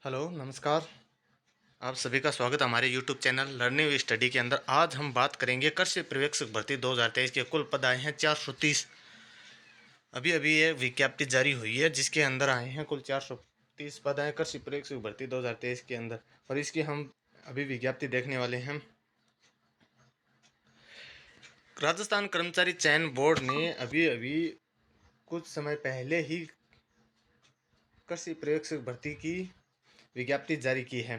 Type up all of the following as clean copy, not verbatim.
Hello, नमस्कार। आप सभी का स्वागत है हमारे YouTube channel learning with study के अंदर। आज हम बात करेंगे कृषि पर्यवेक्षक भर्ती 2023 के कुल पद आए हैं 430। अभी अभी ये विज्ञप्ति जारी हुई है जिसके अंदर आए हैं कुल 430 पद आए कृषि पर्यवेक्षक भर्ती 2023 के अंदर। और इसकी हम अभी विज्ञप्ति देखने वाले हैं। राजस्थान कर्मचारी चयन बोर्ड ने अभी अभी कुछ समय पहले ही कृषि पर्यवेक्षक भर्ती की विज्ञप्ति जारी की है।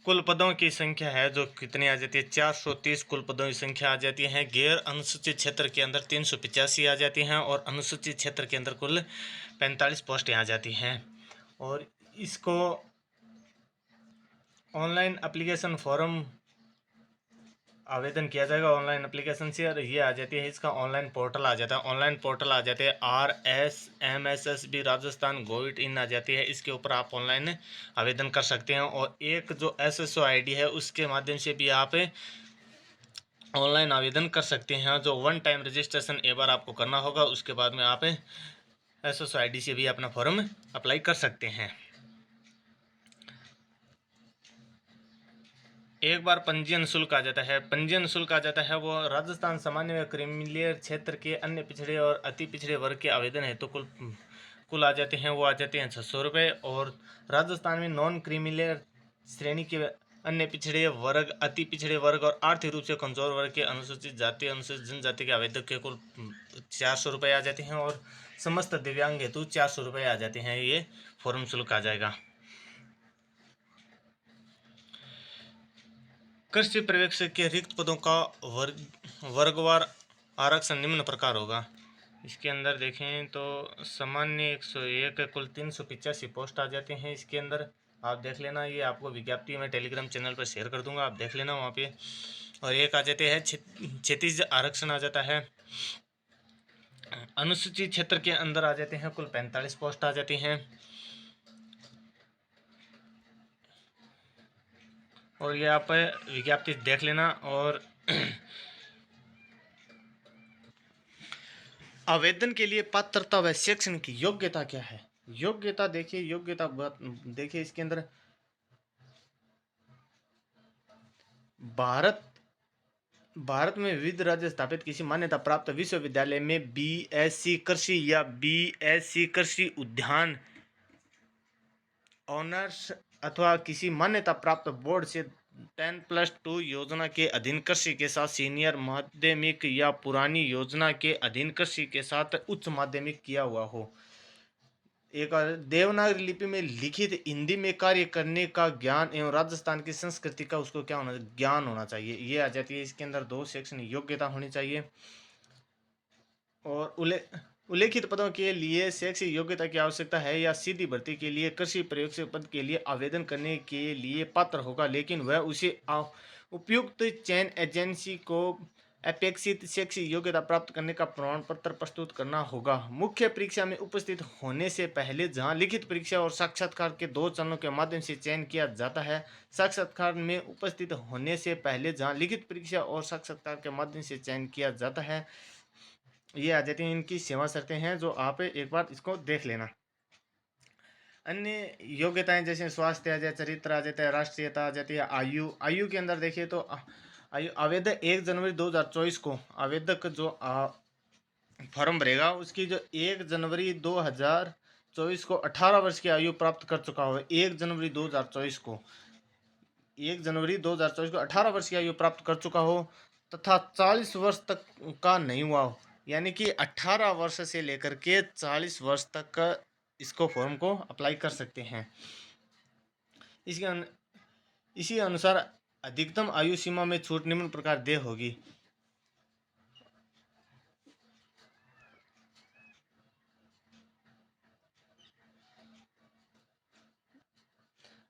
कुल पदों की संख्या है जो कितनी आ जाती है, 430 कुल पदों की संख्या आ जाती है। गैर अनुसूचित क्षेत्र के अंदर 385 आ जाती हैं और अनुसूचित क्षेत्र के अंदर कुल 45 पोस्टें आ जाती हैं। और इसको ऑनलाइन एप्लीकेशन फॉर्म आवेदन किया जाएगा ऑनलाइन एप्लीकेशन से। और ये आ जाती है, इसका ऑनलाइन पोर्टल आ जाता है। ऑनलाइन पोर्टल आ जाते हैं RSMSSB राजस्थान गोविट इन आ जाती है। इसके ऊपर आप ऑनलाइन आवेदन कर सकते हैं। और एक जो SSO ID है उसके माध्यम से भी आप ऑनलाइन आवेदन कर सकते हैं। जो वन टाइम रजिस्ट्रेशन एक बार आपको करना होगा, उसके बाद में आप SSO ID से भी अपना फॉर्म अप्लाई कर सकते हैं। एक बार पंजीयन शुल्क आ जाता है। पंजीयन शुल्क आ जाता है वो राजस्थान सामान्य व क्रीमिलियर क्षेत्र के अन्य पिछड़े और अति पिछड़े वर्ग के आवेदन है तो कुल आ जाते हैं, वो आ जाते हैं 600 रुपये। और राजस्थान में नॉन क्रीमिलियर श्रेणी के अन्य पिछड़े वर्ग, अति पिछड़े वर्ग और आर्थिक रूप से कमजोर वर्ग के अनुसूचित जाति, अनुसूचित जनजाति के आवेदक के कुल 400 रुपये आ जाते हैं। और समस्त दिव्यांग हेतु 400 रुपये आ जाते हैं। ये फॉर्म शुल्क आ जाएगा। कृषि पर्यवेक्षक के रिक्त पदों का वर्गवार आरक्षण निम्न प्रकार होगा। इसके अंदर देखें तो सामान्य 101 कुल 385 पोस्ट आ जाते हैं। इसके अंदर आप देख लेना, ये आपको विज्ञप्ति मैं टेलीग्राम चैनल पर शेयर कर दूंगा, आप देख लेना वहाँ पे। और एक आ जाते हैं 36 आरक्षण आ जाता है। अनुसूचित क्षेत्र के अंदर आ जाते हैं कुल 45 पोस्ट आ जाती हैं। और ये आप विज्ञप्ति देख लेना। और आवेदन के लिए पात्रता व शैक्षणिक योग्यता क्या है? योग्यता देखिए, देखिए इसके अंदर भारत में विविध राज्य स्थापित किसी मान्यता प्राप्त विश्वविद्यालय में BSc कृषि या BSc कृषि उद्यान ऑनर्स अथवा किसी मान्यता प्राप्त बोर्ड से 10+2 योजना के अधीन कृषि के साथ सीनियर माध्यमिक या पुरानी योजना के अधीन कृषि के साथ उच्च माध्यमिक किया हुआ हो। एक देवनागरी लिपि में लिखित हिंदी में कार्य करने का ज्ञान एवं राजस्थान की संस्कृति का उसको क्या होना, ज्ञान होना चाहिए। ये आ जाती है। इसके अंदर 2 सेक्शन योग्यता होनी चाहिए। और उल्लेखित पदों के लिए शैक्षिक योग्यता की आवश्यकता है या सीधी भर्ती के लिए कृषि पर्यवेक्षक पद के लिए आवेदन करने के लिए पात्र होगा, लेकिन वह उसे उपयुक्त चयन एजेंसी को अपेक्षित शैक्षिक योग्यता प्राप्त करने का प्रमाण पत्र प्रस्तुत करना होगा। मुख्य परीक्षा में उपस्थित होने से पहले जहां लिखित परीक्षा और साक्षात्कार के 2 चरणों के माध्यम से चयन किया जाता है, साक्षात्कार में उपस्थित होने से पहले जहां लिखित परीक्षा और साक्षात्कार के माध्यम से चयन किया जाता है। ये आ जाती हैं इनकी सेवा शर्तें हैं, जो आप एक बार इसको देख लेना। अन्य योग्यताएं जैसे स्वास्थ्य आ जाए, चरित्र आ जाता है, राष्ट्रीयता आ जाती है। आयु के अंदर देखिए तो आयु आवेदक 1 जनवरी 2024 को आवेदक जो फॉर्म भरेगा उसकी जो 1 जनवरी 2024 को 18 वर्ष की आयु प्राप्त कर चुका हो। 1 जनवरी 2024 को 18 वर्ष की आयु प्राप्त कर चुका हो तथा 40 वर्ष तक का नहीं हुआ हो, यानी कि 18 वर्ष से लेकर के 40 वर्ष तक का इसको फॉर्म को अप्लाई कर सकते हैं। इसी अनुसार अधिकतम आयु सीमा में छूट निम्न प्रकार दे होगी।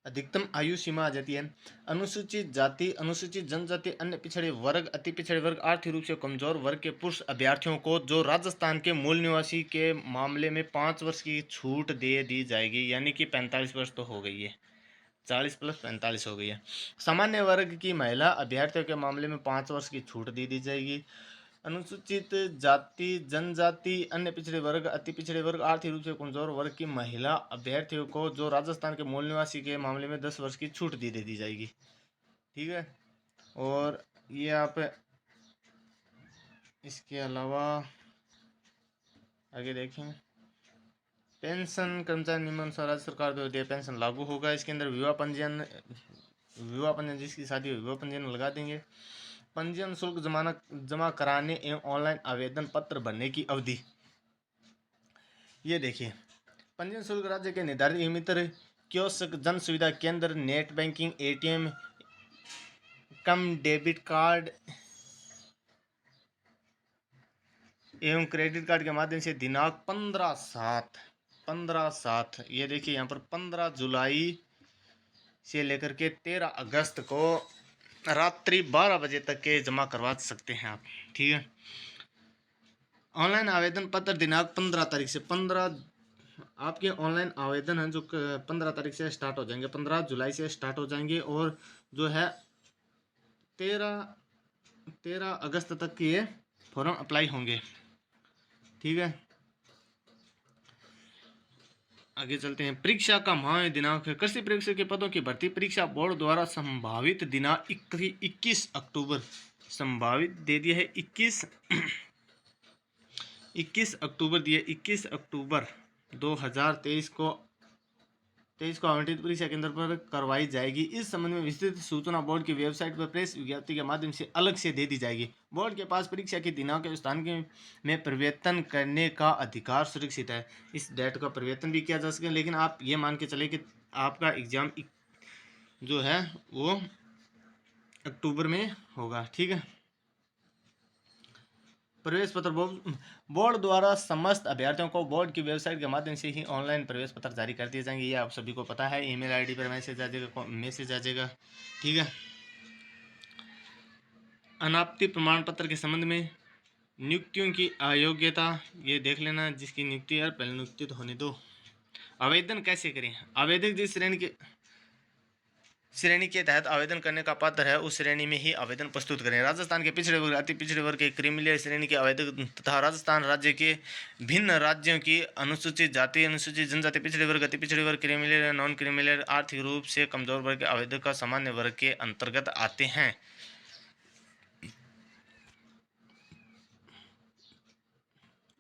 अधिकतम आयु सीमा आ जाती है। अनुसूचित जाति, अनुसूचित जनजाति, अन्य पिछड़े वर्ग, अति पिछड़े वर्ग, आर्थिक रूप से कमजोर वर्ग के पुरुष अभ्यर्थियों को जो राजस्थान के मूल निवासी के मामले में 5 वर्ष की छूट दे दी जाएगी, यानी कि 45 वर्ष तो हो गई है, 40 + 45 हो गई है। सामान्य वर्ग की महिला अभ्यर्थियों के मामले में 5 वर्ष की छूट दे दी जाएगी। अनुसूचित जाति, जनजाति, अन्य पिछड़े वर्ग, अति पिछड़े वर्ग, आर्थिक रूप से कमजोर वर्ग की महिला अभ्यर्थियों को जो राजस्थान के मूल निवासी के मामले में 10 वर्ष की छूट दे दी जाएगी। ठीक है। और ये आप इसके अलावा आगे देखें, पेंशन कर्मचारी नियमानुसार राज्य सरकार द्वारा पेंशन लागू होगा। इसके अंदर विवाह पंजीयन जिसकी शादी हो विवाह पंजीयन लगा देंगे। पंजीयन शुल्क जमा कराने एवं ऑनलाइन आवेदन पत्र भरने की अवधि, ये देखिए, पंजीयन शुल्क राज्य के निर्धारित मित्र कियोस्क, जन सुविधा केंद्र, नेट बैंकिंग, एटीएम कम डेबिट कार्ड एवं क्रेडिट कार्ड के माध्यम से दिनांक 15/7 ये देखिए यहाँ पर 15 जुलाई से लेकर के 13 अगस्त को रात्रि 12 बजे तक के जमा करवा सकते हैं आप। ठीक है। ऑनलाइन आवेदन पत्र दिनांक 15 तारीख से 15 आपके ऑनलाइन आवेदन है जो 15 तारीख से स्टार्ट हो जाएंगे, 15 जुलाई से स्टार्ट हो जाएंगे और जो है 13 अगस्त तक ये फॉर्म अप्लाई होंगे। ठीक है। आगे चलते हैं। परीक्षा का महान दिनांक है। कृषि परीक्षा के पदों की भर्ती परीक्षा बोर्ड द्वारा संभावित दिनांक 21 अक्टूबर संभावित दे दिया है। 21 अक्टूबर दिए, 21 अक्टूबर 2023 को आवंटित परीक्षा केंद्र पर करवाई जाएगी। इस संबंध में विस्तृत सूचना बोर्ड की वेबसाइट पर प्रेस विज्ञप्ति के माध्यम से अलग से दे दी जाएगी। बोर्ड के पास परीक्षा की दिनांक और स्थान में परिवर्तन करने का अधिकार सुरक्षित है। इस डेट का परिवर्तन भी किया जा सके, लेकिन आप ये मान के चले कि आपका एग्जाम जो है वो अक्टूबर में होगा। ठीक है। प्रवेश पत्र बोर्ड द्वारा समस्त अभ्यर्थियों को बोर्ड की वेबसाइट के माध्यम से ही ऑनलाइन प्रवेश पत्र जारी कर दिए जाएंगे। ये आप सभी को पता है। ईमेल आईडी पर मैसेज आ जाएगा। ठीक है। अनापत्ति प्रमाण पत्र के संबंध में नियुक्तियों की अयोग्यता ये देख लेना, जिसकी नियुक्ति यार पहले नियुक्ति तो होने दो। आवेदन कैसे करें? आवेदक जिस श्रेणी के तहत आवेदन करने का पात्र है उस श्रेणी में ही आवेदन प्रस्तुत करें। राजस्थान के पिछड़े वर्ग, अति पिछड़े वर्ग के क्रीमिलियर श्रेणी के आवेदक तथा राजस्थान राज्य के भिन्न राज्यों की अनुसूचित जाति, अनुसूचित जनजाति, पिछड़े वर्ग, अति पिछड़े वर्ग, क्रीमिलियर, नॉन क्रीमिलियर, आर्थिक रूप से कमजोर वर्ग के आवेदक का सामान्य वर्ग के अंतर्गत आते हैं।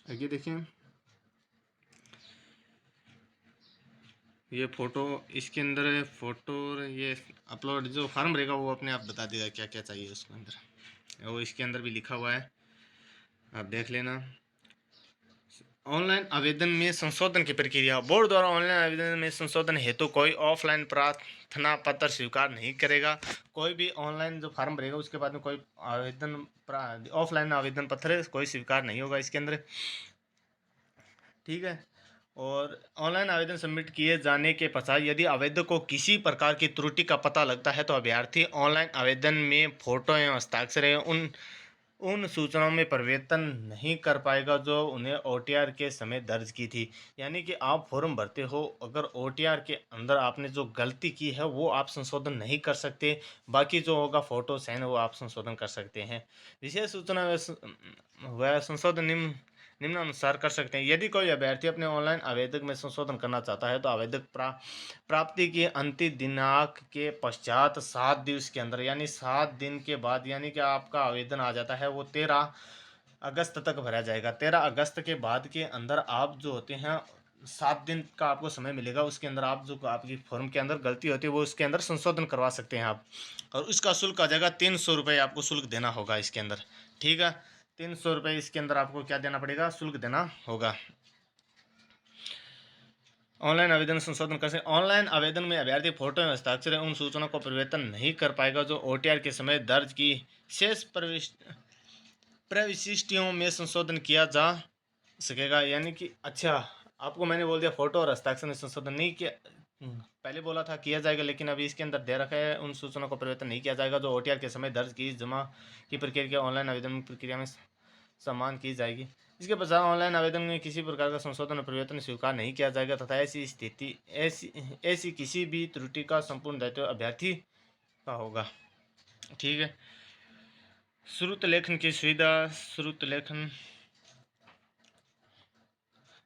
आगे देखिए, ये फोटो इसके अंदर है। फोटो ये अपलोड जो फॉर्म रहेगा वो अपने आप बता देगा क्या क्या चाहिए उसके अंदर, वो इसके अंदर भी लिखा हुआ है, आप देख लेना। ऑनलाइन आवेदन में संशोधन की प्रक्रिया। बोर्ड द्वारा ऑनलाइन आवेदन में संशोधन हेतु कोई ऑफलाइन प्रार्थना पत्र स्वीकार नहीं करेगा। कोई भी ऑनलाइन जो फॉर्म भरेगा उसके बाद में कोई ऑफलाइन आवेदन पत्र कोई स्वीकार नहीं होगा इसके अंदर। ठीक है। और ऑनलाइन आवेदन सबमिट किए जाने के पश्चात यदि आवेदक को किसी प्रकार की त्रुटि का पता लगता है तो अभ्यर्थी ऑनलाइन आवेदन में फोटो एवं हस्ताक्षर एवं उन सूचनाओं में परिवर्तन नहीं कर पाएगा जो उन्हें ओटीआर के समय दर्ज की थी। यानी कि आप फॉर्म भरते हो, अगर ओटीआर के अंदर आपने जो गलती की है वो आप संशोधन नहीं कर सकते, बाकी जो होगा फोटो साइन वो आप संशोधन कर सकते हैं। विशेष सूचना व संशोधन निम्नानुसार कर सकते हैं। यदि कोई अभ्यर्थी अपने ऑनलाइन आवेदक में संशोधन करना चाहता है तो आवेदक प्राप्ति की अंतिम दिनांक के पश्चात 7 दिवस के अंदर, यानी 7 दिन के बाद, यानी कि आपका आवेदन आ जाता है वो 13 अगस्त तक भरा जाएगा। 13 अगस्त के बाद के अंदर आप जो होते हैं 7 दिन का आपको समय मिलेगा, उसके अंदर आप जो आपकी फॉर्म के अंदर गलती होती है वो उसके अंदर संशोधन करवा सकते हैं आप। और उसका शुल्क आ जाएगा 300 रुपये आपको शुल्क देना होगा इसके अंदर। ठीक है। 300 रुपये इसके अंदर आपको क्या देना पड़ेगा? शुल्क देना होगा। ऑनलाइन आवेदन संशोधन कर सकते। ऑनलाइन आवेदन में अभ्यर्थी फोटो एवं हस्ताक्षर उन सूचनाओं को परिवर्तन नहीं कर पाएगा जो ओटीआर के समय दर्ज की शेष प्रविष्टियों में संशोधन किया जा सकेगा। यानी कि अच्छा, आपको मैंने बोल दिया फोटो और हस्ताक्षर में संशोधन नहीं किया, पहले बोला था किया जाएगा, लेकिन अभी इसके अंदर दे रखा है उन सूचनाओं को परिवर्तन नहीं किया जाएगा जो ओटीआर के समय दर्ज की जमा की प्रक्रिया के ऑनलाइन आवेदन प्रक्रिया में समान की जाएगी। इसके पश्चात ऑनलाइन आवेदन में किसी प्रकार का संशोधन और परिवर्तन स्वीकार नहीं किया जाएगा तथा ऐसी किसी भी त्रुटि का संपूर्ण दायित्व अभ्यर्थी का होगा। ठीक है। श्रुत लेखन की सुविधा। श्रुत लेखन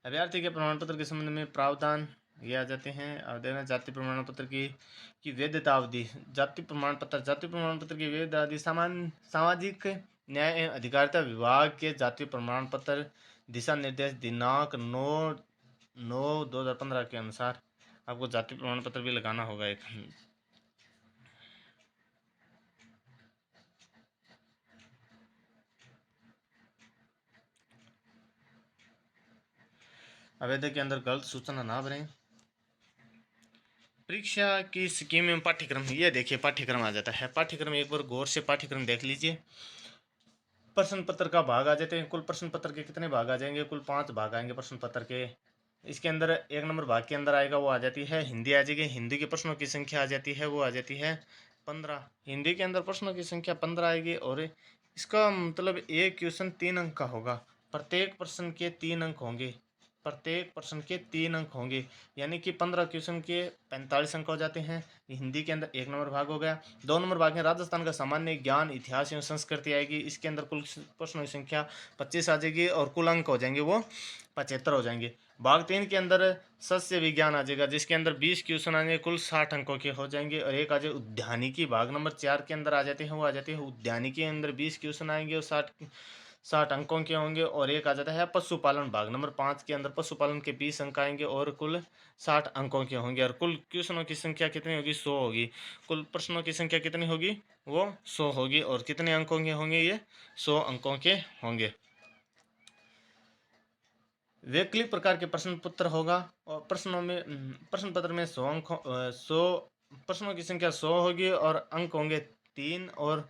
अभ्यर्थी के प्रमाण पत्र के संबंध में प्रावधान ये आ जाते हैं। आवेदन जाति प्रमाण पत्र की वैधता अवधि। जाति प्रमाण पत्र की वैधता अवधि सामाजिक न्याय एवं अधिकारिता विभाग के जाति प्रमाण पत्र दिशा निर्देश दिनांक 9/9/2015 के अनुसार आपको जाति प्रमाण पत्र भी लगाना होगा एक। आवेदन के अंदर गलत सूचना ना भरें। परीक्षा की स्कीम एवं पाठ्यक्रम, ये देखिए पाठ्यक्रम आ जाता है। पाठ्यक्रम एक बार गौर से पाठ्यक्रम देख लीजिए। प्रश्न पत्र का भाग आ जाते हैं। कुल प्रश्न पत्र के कितने भाग आ जाएंगे? कुल 5 भाग आएंगे प्रश्न पत्र के। इसके अंदर 1 नंबर भाग के अंदर आएगा, वो आ जाती है हिंदी आ जाएगी। हिंदी के प्रश्नों की संख्या आ जाती है, वो आ जाती है 15। हिंदी के अंदर प्रश्नों की संख्या 15 आएगी। और इसका मतलब एक क्वेश्चन 3 अंक का होगा। प्रत्येक प्रश्न के 3 अंक होंगे। प्रत्येक प्रश्न के 3 अंक होंगे, यानी कि 15 क्वेश्चन के 45 अंक हो जाते हैं। हिंदी के अंदर 1 नंबर भाग हो गया। 2 नंबर भाग में राजस्थान का सामान्य ज्ञान, इतिहास एवं संस्कृति आएगी। इसके अंदर कुल प्रश्नों की संख्या 25 आ जाएगी और कुल अंक हो जाएंगे वो 75 हो जाएंगे। भाग 3 के अंदर सस्य विज्ञान आ जाएगा, जिसके अंदर 20 क्वेश्चन आएंगे, कुल 60 अंकों के हो जाएंगे। और एक आ जाए उद्यानिकी, भाग नंबर 4 के अंदर आ जाते हैं, वो आ जाते हैं उद्यानिकी के अंदर 20 क्वेश्चन आएंगे और 60 अंकों के होंगे। और एक आ जाता है पशुपालन, भाग नंबर 5 के अंदर पशुपालन के 20 अंक आएंगे और कुल 60 अंकों के होंगे। और कुल क्वेश्चनों की संख्या कितनी होगी? 100 होगी। कुल प्रश्नों की संख्या कितनी होगी? वो 100 होगी। और कितने अंकों के होंगे? ये 100 अंकों के होंगे। वैकल्पिक प्रकार के प्रश्न पत्र होगा और प्रश्न पत्र में 100 अंक 100 प्रश्नों की संख्या 100 होगी और अंक होंगे 3। और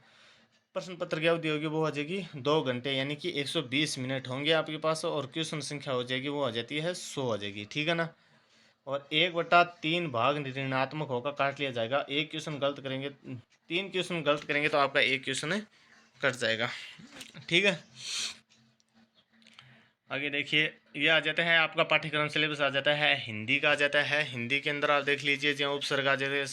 प्रश्न पत्र की अवधि होगी वो हो जाएगी 2 घंटे, यानी कि 120 मिनट होंगे आपके पास। और क्वेश्चन संख्या हो जाएगी वो आ जाती है 100 आ जाएगी, ठीक है ना। और 1/3 भाग ऋणात्मक होगा, काट लिया जाएगा। एक क्वेश्चन गलत करेंगे, 3 क्वेश्चन गलत करेंगे तो आपका एक क्वेश्चन कट जाएगा, ठीक है। आगे देखिए, ये आ जाता है आपका पाठ्यक्रम सिलेबस आ जाता है हिंदी का आ जाता है। हिंदी के अंदर आप देख लीजिए जो उपसर्ग आ जाते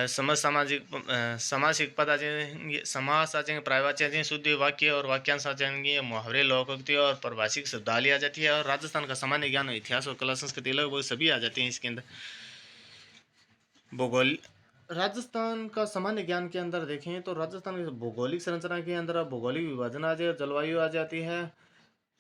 सामासिक पद आ जाएंगे, समास आ जाएंगे, प्रायवाची आ जाएंगे, शुद्ध वाक्य और वाक्यांश आ जाएंगे, मुहावरे, लोकोक्ति और परिभाषिक शब्दावली आ जाती है। और राजस्थान का सामान्य ज्ञान, इतिहास और कला संस्कृति लगभग वो सभी आ जाती हैं इसके अंदर। भूगोल, राजस्थान का सामान्य ज्ञान के अंदर देखें तो राजस्थान की भौगोलिक संरचना के अंदर भौगोलिक विभाजन आ जाए, जलवायु आ जाती है,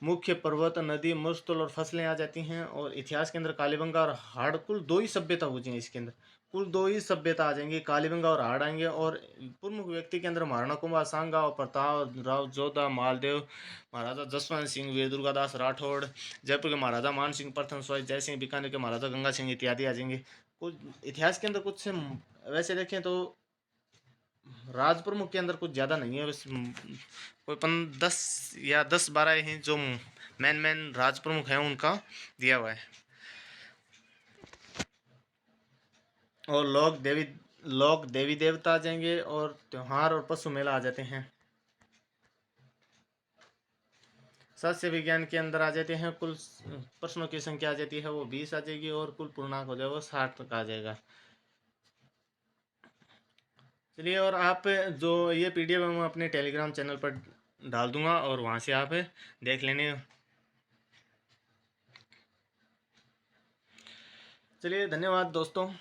मुख्य पर्वत, नदी, मरुस्थल और फसलें आ जाती हैं। और इतिहास के अंदर कालीबंगा और हाड़, कुल 2 ही सभ्यता हो जाएंगी इसके अंदर। कुल 2 ही सभ्यता आ जाएंगी, कालीबंगा और हाड़ आएंगे। और प्रमुख व्यक्ति के अंदर महाराणा कुंभा, सांगा और प्रताप राव जोधा, मालदेव, महाराजा जसवंत सिंह, वीर दुर्गादास राठौड़, जयपुर के महाराजा मान सिंह प्रथम, स्वाई जय सिंह, बीकानेर के महाराजा गंगा सिंह इत्यादि आ जाएंगे। कुछ इतिहास के अंदर कुछ वैसे देखें तो राज प्रमुख के अंदर कुछ ज़्यादा नहीं है, बस कोई 10 या 10-12 हैं जो मेन राज प्रमुख हैं, उनका दिया हुआ है। और लोक देवी देवता आ जाएंगे और त्योहार और पशु मेला आ जाते हैं। सस्य विज्ञान के अंदर आ जाते हैं, कुल प्रश्नों की संख्या आ जाती है वो 20 आ जाएगी और कुल पूर्णांक हो जाएगा वो 60 तक आ जाएगा। चलिए, और आप जो ये पीडीएफ मैं अपने टेलीग्राम चैनल पर डाल दूंगा और वहाँ से आप देख लेने। चलिए, धन्यवाद दोस्तों।